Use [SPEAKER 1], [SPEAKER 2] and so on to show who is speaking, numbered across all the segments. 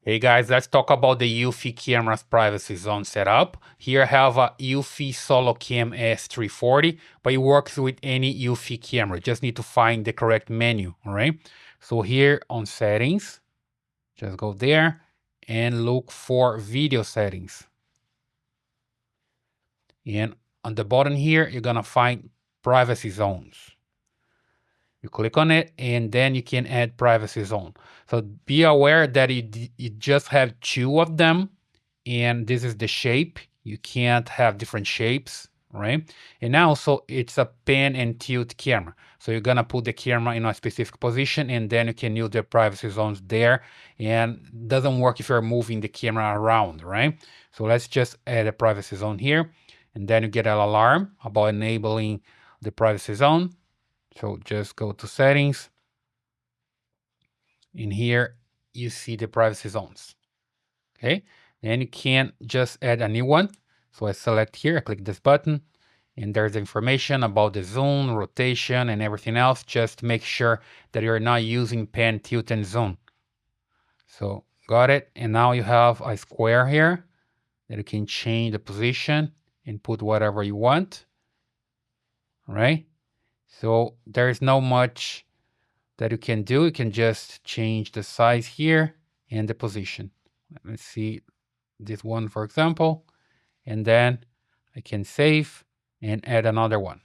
[SPEAKER 1] Hey guys, let's talk about the EuFy camera's privacy zone setup. Here I have a EuFy SoloCam S340, but it works with any EuFy camera. Just need to find the correct menu, all right? So here on settings, just go there and look for video settings. And on the bottom here, you're gonna find privacy zones. You click on it and then you can add privacy zone. So be aware that you just have two of them, and this is the shape. You can't have different shapes, right? And also it's a pan and tilt camera. So you're gonna put the camera in a specific position and then you can use the privacy zones there, and it doesn't work if you're moving the camera around, right? So let's just add a privacy zone here, and then you get an alarm about enabling the privacy zone. So just go to settings. In here, you see the privacy zones. Okay. Then you can just add a new one. So I select here, I click this button, and there's information about the zoom, rotation, and everything else. Just make sure that you're not using pan, tilt, and zoom. So got it. And now you have a square here that you can change the position and put whatever you want. All right. So there's not much that you can do. You can just change the size here and the position. Let's see this one, for example, and then I can save and add another one.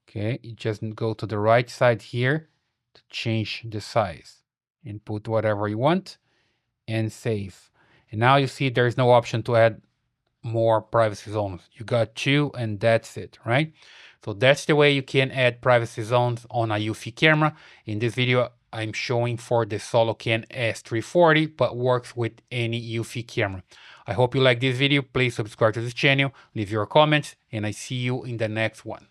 [SPEAKER 1] Okay, you just go to the right side here to change the size and put whatever you want and save. And now you see there's no option to add more privacy zones. You got two and that's it, right? So that's the way you can add privacy zones on a EuFy camera. In this video, I'm showing for the SoloCam S340, but works with any EuFy camera. I hope you like this video. Please subscribe to this channel, leave your comments, and I see you in the next one.